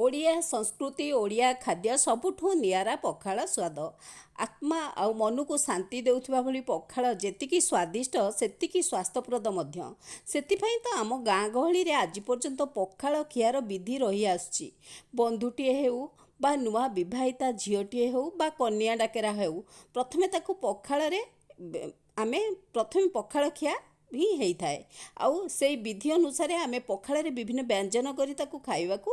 ଓଡ଼ିଆ ସଂସ୍କୃତି ଓଡ଼ିଆ ଖାଦ୍ୟ ସବୁଠୁ ନିଆରା ପଖାଳ ସ୍ୱାଦ। ଆତ୍ମା ଆଉ ମନକୁ ଶାନ୍ତି ଦେଉଥିବା ଭଳି ପଖାଳ ଯେତିକି ସ୍ୱାଦିଷ୍ଟ ସେତିକି ସ୍ୱାସ୍ଥ୍ୟପ୍ରଦ ମଧ୍ୟ। ସେଥିପାଇଁ ତ ଆମ ଗାଁ ଗହଳିରେ ଆଜି ପର୍ଯ୍ୟନ୍ତ ପଖାଳ ଖିଆର ବିଧି ରହିଆସୁଛି। ବନ୍ଧୁଟିଏ ହେଉ ବା ନୂଆ ବିବାହିତା ଝିଅଟିଏ ହେଉ ବା କନ୍ୟା ଡାକେରା ହେଉ, ପ୍ରଥମେ ତାକୁ ପଖାଳରେ ଆମେ ପ୍ରଥମେ ପଖାଳ ଖିଆ ହିଁ ହେଇଥାଏ। ଆଉ ସେଇ ବିଧି ଅନୁସାରେ ଆମେ ପଖାଳରେ ବିଭିନ୍ନ ବ୍ୟଞ୍ଜନ କରି ତାକୁ ଖାଇବାକୁ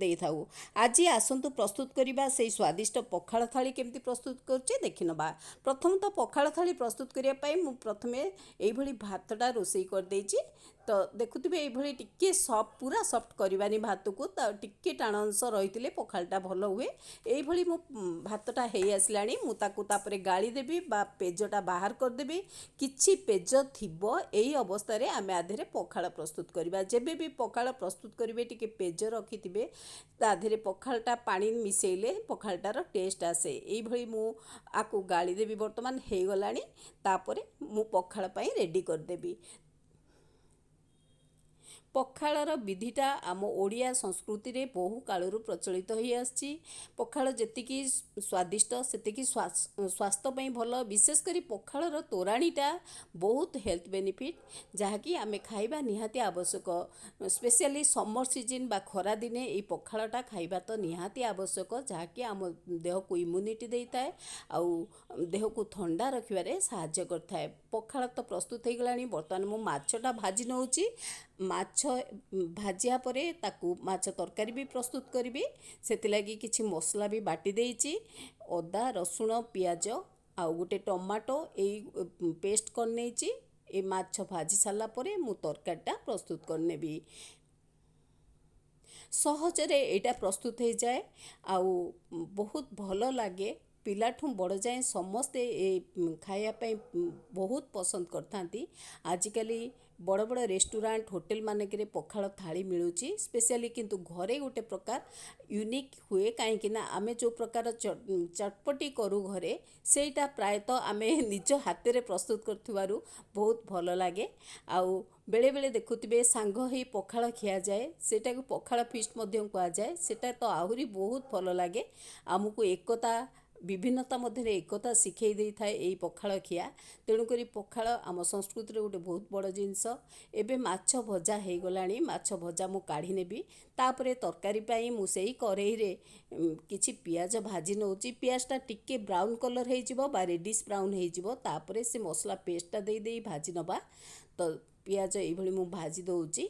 ଦେଇଥାଉ। ଆଜି ଆସନ୍ତୁ ପ୍ରସ୍ତୁତ କରିବା ସେଇ ସ୍ୱାଦିଷ୍ଟ ପଖାଳ ଥାଳି କେମିତି ପ୍ରସ୍ତୁତ କରୁଛେ ଦେଖିନେବା। ପ୍ରଥମତଃ ପଖାଳ ଥାଳି ପ୍ରସ୍ତୁତ କରିବା ପାଇଁ ମୁଁ ପ୍ରଥମେ ଏଇଭଳି ଭାତଟା ରୋଷେଇ କରିଦେଇଛି। ତ ଦେଖୁଥିବେ ଏଇଭଳି ଟିକେ ସଫ୍ଟ, ପୁରା ସଫ୍ଟ କରିବାନି ଭାତକୁ, ତ ଟିକେ ଟାଣ ଅଂଶ ରହିଥିଲେ ପଖାଳଟା ଭଲ ହୁଏ। ଏଇଭଳି ମୋ ଭାତଟା ହେଇ ଆସିଲାଣି। ମୁଁ ତାକୁ ତାପରେ ଗାଳି ଦେବି ବା ପେଜଟା ବାହାର କରିଦେବି। କିଛି ପେଜ ଥିବ ଏଇ ଅବସ୍ଥାରେ ଆମେ ଆଦେହରେ ପଖାଳ ପ୍ରସ୍ତୁତ କରିବା। ଯେବେ ବି ପଖାଳ ପ୍ରସ୍ତୁତ କରିବେ ଟିକେ ପେଜ ରଖିଥିବେ, ତା ଦେହରେ ପଖାଳଟା ପାଣି ମିଶାଇଲେ ପଖାଳଟାର ଟେଷ୍ଟ ଆସେ। ଏଇଭଳି ମୁଁ ଆକୁ ଗାଳି ଦେବି। ବର୍ତ୍ତମାନ ହେଇଗଲାଣି। ତାପରେ ମୁଁ ପଖାଳ ପାଇଁ ରେଡ଼ି କରିଦେବି। ପଖାଳର ବିଧିଟା ଆମ ଓଡ଼ିଆ ସଂସ୍କୃତିରେ ବହୁ କାଳରୁ ପ୍ରଚଳିତ ହୋଇ ଆସିଛି। ପଖାଳ ଯେତିକି ସ୍ୱାଦିଷ୍ଟ ସେତିକି ସ୍ୱାସ୍ଥ୍ୟ ପାଇଁ ଭଲ। ବିଶେଷ କରି ପଖାଳର ତୋରାଣୀଟା ବହୁତ ହେଲ୍ଥ ବେନିଫିଟ୍, ଯାହାକି ଆମେ ଖାଇବା ନିହାତି ଆବଶ୍ୟକ। ସ୍ପେଶିଆଲି ସମର ସିଜନ୍ ବା ଖରାଦିନେ ଏଇ ପଖାଳଟା ଖାଇବା ତ ନିହାତି ଆବଶ୍ୟକ, ଯାହାକି ଆମ ଦେହକୁ ଇମ୍ୟୁନିଟି ଦେଇଥାଏ ଆଉ ଦେହକୁ ଥଣ୍ଡା ରଖିବାରେ ସାହାଯ୍ୟ କରିଥାଏ। ପଖାଳ ତ ପ୍ରସ୍ତୁତ ହେଇଗଲାଣି। ବର୍ତ୍ତମାନ ମୁଁ ମାଛଟା ଭାଜି ନେଉଛି। ମାଛ ଭାଜିବା ପରେ ତାକୁ ମାଛ ତରକାରୀ ବି ପ୍ରସ୍ତୁତ କରିବି। ସେଥିଲାଗି କିଛି ମସଲା ବି ବାଟି ଦେଇଛି। ଅଦା, ରସୁଣ, ପିଆଜ ଆଉ ଗୋଟେ ଟମାଟୋ ଏଇ ପେଷ୍ଟ କରିନେଇଛି। ଏ ମାଛ ଭାଜି ସାରିଲା ପରେ ମୁଁ ତରକାରୀଟା ପ୍ରସ୍ତୁତ କରିନେବି। ସହଜରେ ଏଇଟା ପ୍ରସ୍ତୁତ ହେଇଯାଏ ଆଉ ବହୁତ ଭଲ ଲାଗେ। ପିଲାଠୁ ବଡ଼ ଯାଏଁ ସମସ୍ତେ ଏ ଖାଇବା ପାଇଁ ବହୁତ ପସନ୍ଦ କରିଥାନ୍ତି। ଆଜିକାଲି ବଡ଼ ବଡ଼ ରେଷ୍ଟୁରାଣ୍ଟ ହୋଟେଲ ମାନଙ୍କରେ ପଖାଳ ଥାଳି ମିଳୁଛି ସ୍ପେଶିଆଲି, କିନ୍ତୁ ଘରେ ଗୋଟେ ପ୍ରକାର ୟୁନିକ୍ ହୁଏ। କାହିଁକି ନା ଆମେ ଯେଉଁ ପ୍ରକାର ଚଟପଟି କରୁ ଘରେ, ସେଇଟା ପ୍ରାୟତଃ ଆମେ ନିଜ ହାତରେ ପ୍ରସ୍ତୁତ କରୁଥିବାରୁ ବହୁତ ଭଲ ଲାଗେ। ଆଉ ବେଳେବେଳେ ଦେଖୁଥିବେ ସାଙ୍ଗ ହେଇ ପଖାଳ ଖିଆଯାଏ, ସେଇଟାକୁ ପଖାଳ ଫିଷ୍ଟ ମଧ୍ୟ କୁହାଯାଏ। ସେଇଟା ତ ଆହୁରି ବହୁତ ଭଲ ଲାଗେ। ଆମକୁ ଏକତା, ବିଭିନ୍ନତା ମଧ୍ୟରେ ଏକତା ଶିଖେଇ ଦେଇଥାଏ ଏଇ ପଖାଳ ଖିଆ। ତେଣୁକରି ପଖାଳ ଆମ ସଂସ୍କୃତିରେ ଗୋଟେ ବହୁତ ବଡ଼ ଜିନିଷ। ଏବେ ମାଛ ଭଜା ହେଇଗଲାଣି। ମାଛ ଭଜା ମୁଁ କାଢ଼ି ନେବି। ତାପରେ ତରକାରୀ ପାଇଁ ମୁଁ ସେଇ କରେଇରେ କିଛି ପିଆଜ ଭାଜି ନେଉଛି। ପିଆଜଟା ଟିକେ ବ୍ରାଉନ୍ କଲର୍ ହେଇଯିବ ବା ରେଡ଼ିସ୍ ବ୍ରାଉନ୍ ହେଇଯିବ, ତାପରେ ସେ ମସଲା ପେଷ୍ଟଟା ଦେଇ ଭାଜି ନେବା। ତ ପିଆଜ ଏଇଭଳି ମୁଁ ଭାଜି ଦେଉଛି।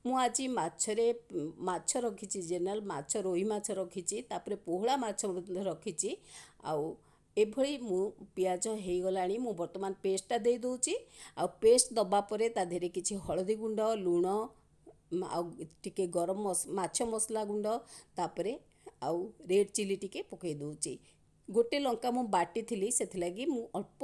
ମୁଁ ଆଜି ମାଛ ରଖିଛି, ଜେନେରାଲ ମାଛ, ରୋହି ମାଛ ରଖିଛି। ତାପରେ ପୋହଳା ମାଛ ମଧ୍ୟ ରଖିଛି। ଆଉ ଏଭଳି ମୁଁ ପିଆଜ ହେଇଗଲାଣି। ମୁଁ ବର୍ତ୍ତମାନ ପେଷ୍ଟଟା ଦେଇ ଦେଉଛି। ଆଉ ପେଷ୍ଟ ଦେବା ପରେ ତା ଦେହରେ କିଛି ହଳଦୀ ଗୁଣ୍ଡ, ଲୁଣ ଆଉ ଟିକେ ମାଛ ମସଲା ଗୁଣ୍ଡ, ତାପରେ ଆଉ ରେଡ଼୍ ଚିଲି ଟିକେ ପକାଇ ଦେଉଛି। ଗୋଟେ ଲଙ୍କା ମୁଁ ବାଟିଥିଲି, ସେଥିଲାଗି ମୁଁ ଅଳ୍ପ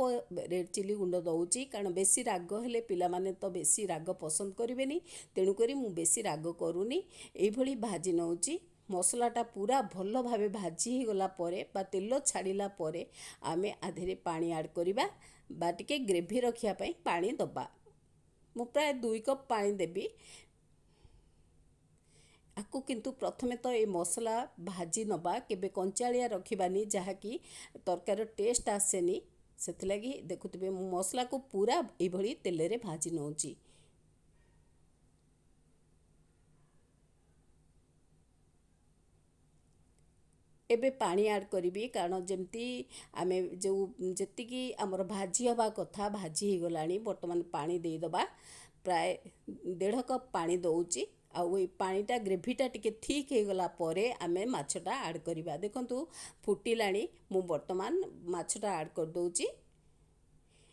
ରେଡ଼୍ ଚିଲି ଗୁଣ୍ଡ ଦେଉଛି। କାରଣ ବେଶୀ ରାଗ ହେଲେ ପିଲାମାନେ ତ ବେଶୀ ରାଗ ପସନ୍ଦ କରିବେନି। ତେଣୁକରି ମୁଁ ବେଶୀ ରାଗ କରୁନି। ଏଇଭଳି ଭାଜି ନେଉଛି। ମସଲାଟା ପୁରା ଭଲ ଭାବେ ଭାଜି ହେଇଗଲା ପରେ ବା ତେଲ ଛାଡ଼ିଲା ପରେ ଆମେ ଆଦେହରେ ପାଣି ଆଡ଼୍ କରିବା ବା ଟିକେ ଗ୍ରେଭି ରଖିବା ପାଇଁ ପାଣି ଦେବା। ମୁଁ ପ୍ରାୟ 2 କପ୍ ପାଣି ଦେବି। ଆକୁ କିନ୍ତୁ ପ୍ରଥମେ ତ ଏ ମସଲା ଭାଜି ନେବା, କେବେ କଞ୍ଚାଳିଆ ରଖିବାନି, ଯାହାକି ତରକାରୀର ଟେଷ୍ଟ ଆସେନି। ସେଥିଲାଗି ଦେଖୁଥିବେ ମୁଁ ମସଲାକୁ ପୁରା ଏଇଭଳି ତେଲରେ ଭାଜି ନେଉଛି। ଏବେ ପାଣି ଆଡ଼୍ କରିବି, କାରଣ ଯେମିତି ଆମେ ଯେତିକି ଆମର ଭାଜି ହେବା କଥା ଭାଜି ହେଇଗଲାଣି। ବର୍ତ୍ତମାନ ପାଣି ଦେଇଦେବା। ପ୍ରାୟ 1.5 କପ୍ ପାଣି ଦେଉଛି। ଆଉ ଏଇ ପାଣିଟା, ଗ୍ରେଭିଟା ଟିକେ ଥିକ୍ ହେଇଗଲା ପରେ ଆମେ ମାଛଟା ଆଡ଼୍ କରିବା। ଦେଖନ୍ତୁ ଫୁଟିଲାଣି। ମୁଁ ବର୍ତ୍ତମାନ ମାଛଟା ଆଡ଼୍ କରିଦେଉଛି।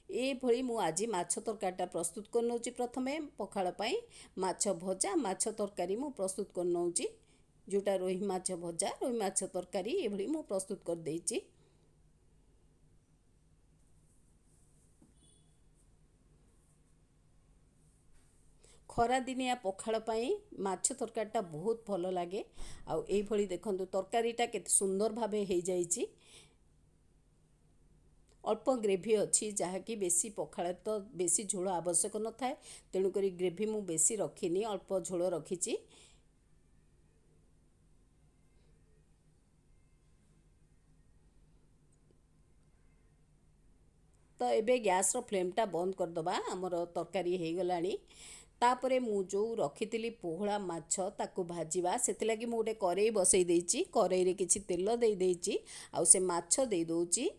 ଏଇଭଳି ମୁଁ ଆଜି ମାଛ ତରକାରୀଟା ପ୍ରସ୍ତୁତ କରିନେଉଛି। ପ୍ରଥମେ ପଖାଳ ପାଇଁ ମାଛ ଭଜା, ମାଛ ତରକାରୀ ମୁଁ ପ୍ରସ୍ତୁତ କରିନେଉଛି। ଯେଉଁଟା ରୋହି ମାଛ ଭଜା, ରୋହି ମାଛ ତରକାରୀ ଏଭଳି ମୁଁ ପ୍ରସ୍ତୁତ କରିଦେଇଛି। ଖରାଦିନିଆ ପଖାଳ ପାଇଁ ମାଛ ତରକାରୀଟା ବହୁତ ଭଲ ଲାଗେ। ଆଉ ଏଇଭଳି ଦେଖନ୍ତୁ ତରକାରୀଟା କେତେ ସୁନ୍ଦର ଭାବେ ହେଇଯାଇଛି। ଅଳ୍ପ ଗ୍ରେଭି ଅଛି, ଯାହାକି ବେଶୀ ପଖାଳ ତ ବେଶୀ ଝୋଳ ଆବଶ୍ୟକ ନଥାଏ। ତେଣୁକରି ଗ୍ରେଭି ମୁଁ ବେଶୀ ରଖିନି, ଅଳ୍ପ ଝୋଳ ରଖିଛି। तो एबे गैस रो फ्लेमटा बंद करदबा हमर तरकारी ହେଇଗଲାଣି। तापरे मु जो रखिथिली पोहळा माछ ताकू भाजिबा सेतिलागि मु गोटे करेई बसई देइची। करेई रे किछि तेल देई देइची आउ से माछ देई दउची।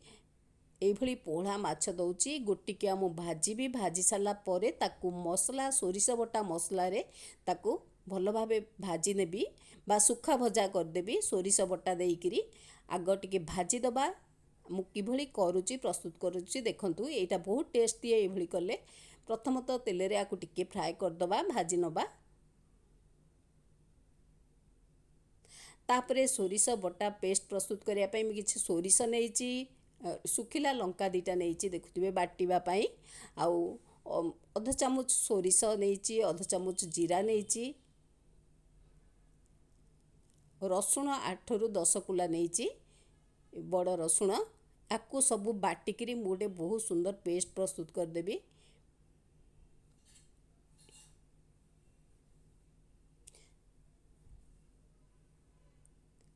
एइभଳି पोहळा माछ दउची गोटिकिया मु भाजिबी। भाजी सारला परे ताकू मसला सोरिष बटा मसला रे ताकू भल भाबे भाजी नेबी बा सुखा भजा करदेबी सोरिष बटा देइकिरी आग टिके भाजी दबा। मु किभଳି करूची प्रस्तुत करूची देखंतु एटा बहुत टेस्टी एइभଳି कले। प्रथमतः तेल रे आकु टिके फ्राए करदबा भाजी नबा। तापरे सोरिष बटा पेस्ट प्रस्तुत करिया पई मी किछि सोरिष नेइची सुखिला लंका दीटा नेइची देखुथिबे बाटीबा पई आउ अध चामच सोरिष नेइची अध चामच जीरा नेइची रसुण 8 रु 10 कुला नेइची बड़ रसुण आकु सबु बाटिकिरी मु गोटे बहुत सुंदर पेस्ट प्रस्तुत करदेबी।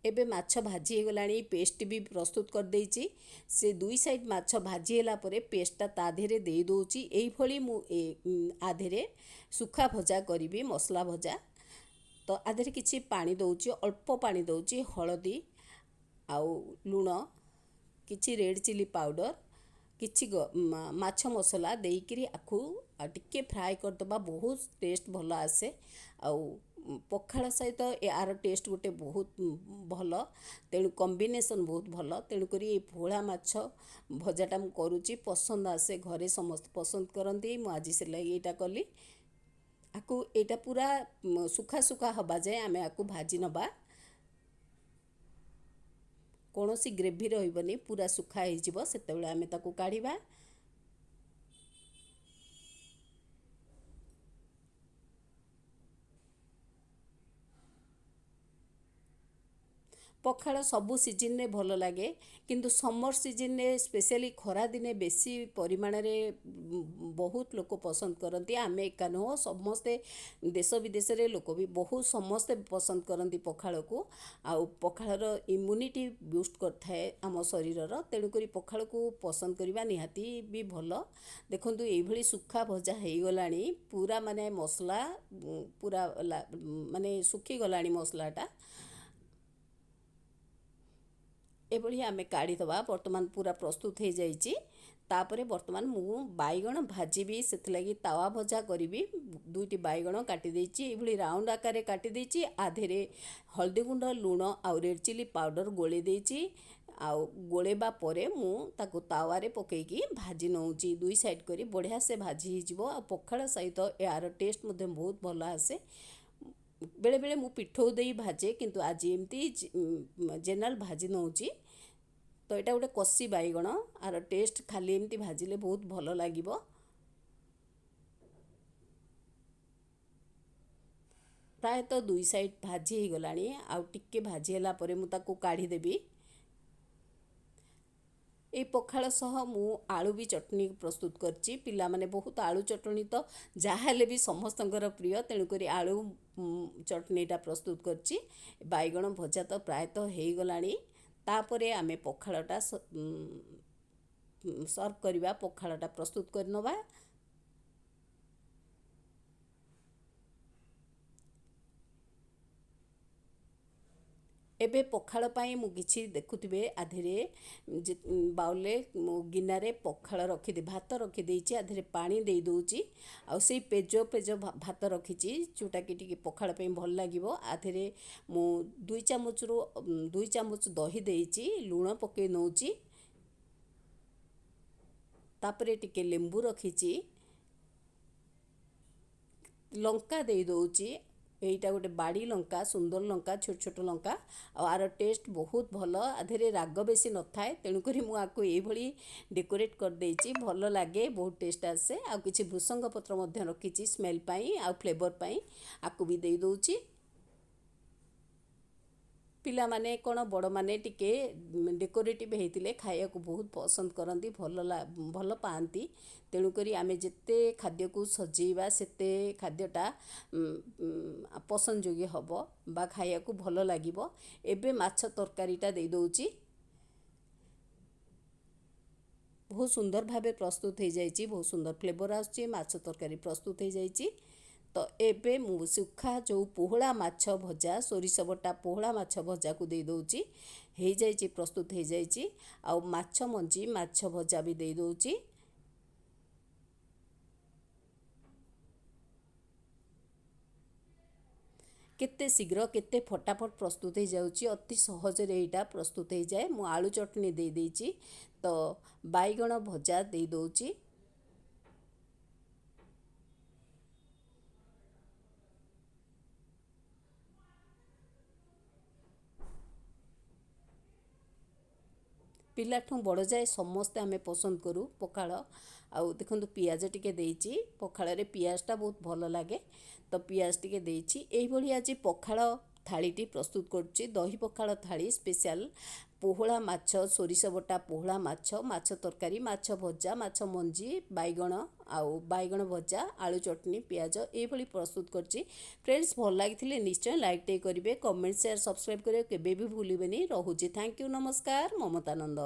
एबे माछ भाजी हे गलानी पेस्ट भी प्रस्तुत कर देइची। से दुई साइड माछ भाजी होला परे पेस्टटा ता धेरे देई दोची। एई भली मु आधेरे सुखा भजा करिबी मसला भजा। तो आधेरे किछि पानी दउची अल्प पानी दउची हळदी आउ लुण किछि रेड चिली पाउडर किछि माछ मसला देइकिरी आखु टिके फ्राए करदबा बहुत टेस्ट भल आसे। आउ पखाळ सहित यार टेस्ट गोटे बहुत भल तेणु कॉम्बिनेशन बहुत भल तेणु करी ए पोहळा माछ भजाटा मु करूची पसंद आसे घरे समस्त पसंद करंती। मु आज से लगी एटा कली आकु एटा पूरा सुखा सुखा हबा जाए आमे आकु भाजी नबा। कोनोसी ग्रेवी रहिबनी पूरा सुखा हे जिवो सेतेबेले आमे ताकु काढिबा। पखाळ सबु सीजन रे भल लागे किंतु समर सीजन रे स्पेशली खरा दिने बेसी परिमाण रे बहुत लोक पसंद करती। आमे एका नो समस्ते देश विदेश रे लोक भी बहुत समस्ते पसंद करती पखाळ को। आउ पखाळ रो इम्यूनिटी बूस्ट करथाए आम शरीर रो तेणु करी पखाळ को पसंद करबा निहाती भी भल। देखंतु एई भली सुखा भजा हेई गलानी पूरा माने मसला पूरा माने सुखी गलानी मसलाटा एभली आमे काढ़ी दबा। वर्तमान पूरा प्रस्तुत हो जाइए। तापरे वर्तमान मु बैगण भाजीबी सेथिलागि तावा भजा करिबी। दुईटी बैगण काटी देइची एभली राउंड आकार रे काटी देइची। आधेरे हल्दी गुंड लुण आउ रेड चिली पाउडर गोले देइची। आउ गोलेबा परे मु ताको तावा रे पकेइकी भाजी नउची दुई साइड करी बढ़िया से भाजी ही जिवो। आ पखाळ सहित यार टेस्ट मध्ये बहुत भल आसे। बेले बेले मु पिठौ देई भाजे किंतु आज एमती जनरल भाजी नउची। तो एटा गोटे कसी बैगण आर टेस्ट खाली एमती भाजिले बहुत भल लागिबो। प्राय तो दुई साइड भाजी ही गलानी आउ टिके भाजी होला परे मु ताको काढ़ी देबी। ए पखाळ सह मु आलू भी चटनी प्रस्तुत करची। पिला माने बहुत आलू चटनी तो जाहाले भी समस्तंकर प्रिय तेणु करी आलू चटनीटा प्रस्तुत करची। बैगण भजा तो प्राय तो हेई गलानी। तापरे आमे पखाळटा सर्व करिबा। पखाळटा प्रस्तुत करनबा। एबे पखाळ पाई मु किछि देखुथिबे आधेरे बाउले गिनारे पखाळ रखि दे भात रखि देइछि आधेरे पानी देई दोउछि। आ सेई पेजो पेजो भात रखिछि जोटा कि टिके पखाळ पे भल लागिबो। आधेरे मु 2 चामच रु 2 चामच दही देइछि लुण पके नउछि। तापरे टिके लेंबू रखिछि लंका देई दोउछि। एटा गोटे बाड़ी लंका सुंदर लंका छोट छोट लंका आर टेस्ट बहुत भल। आधेरे राग बेसी न थाए तेणु करी मु आको एई भली डेकोरेट कर देइछि भल लागे बहुत टेस्ट आसे। आ किछि भृसंग पत्र मध्ये रखिछि स्मेल पाई आ फ्लेवर पाई आको भी देई दोउछि। पिला माने कोन बड़ माने टिके डेकोरेटिव हेतिले खाया को बहुत पसंद करंती भल पाती। तेणु करी आमे जेते खाद्य को सजेइबा सेते खाद्यटा पसंद योग्य हबो बा खाया को भल लागिबो। एबे माछ तरकारीटा देई दोउची। बहुत सुंदर भावे प्रस्तुत हो जाइए, बहुत सुंदर फ्लेवर आसुची, माछ तरकारी प्रस्तुत हो जाइए। तो एबे मु सुखा जो पोहला माछ भजा सोरिष बटा पोहला माछ भजा को दे दउची, हो जाइए प्रस्तुत हो जाइए। आउ माछ मंजी माछ भजा भी दे दउची। केते शीघ्र केते फटाफट प्रस्तुत हो जाउची, अति सहज रे एटा प्रस्तुत हो जाए। मु आलू चटनी दे देइची, तो बाईगण भजा दे दउची। पिलाठू बड़ जाए समस्ते आमे पसंद करूँ पखाल। आउ देखो पियाज टिके देइची, पखाल रे पियाजटा बहुत भल लगे, तो पियाज टिके देइची। एही भली आज पखाल थालीटी प्रस्तुत करुच्ची, दही पखाल थाली स्पेशल। पोहला माछ सोरिष बटा पोहला माछ, माछ तरकारी, माछ भजा, माछ मंजी, बाईगण आउ बाईगण भजा, आलू चटनी, पियाज एभली प्रस्तुत करची। फ्रेंड्स भल लगी निश्चय लाइक टे करेंगे, कमेंट शेयर सब्सक्राइब करेंगे केबे भी भूलिबेनी। रहुची, थैंक यू, नमस्कार, ममतानंद।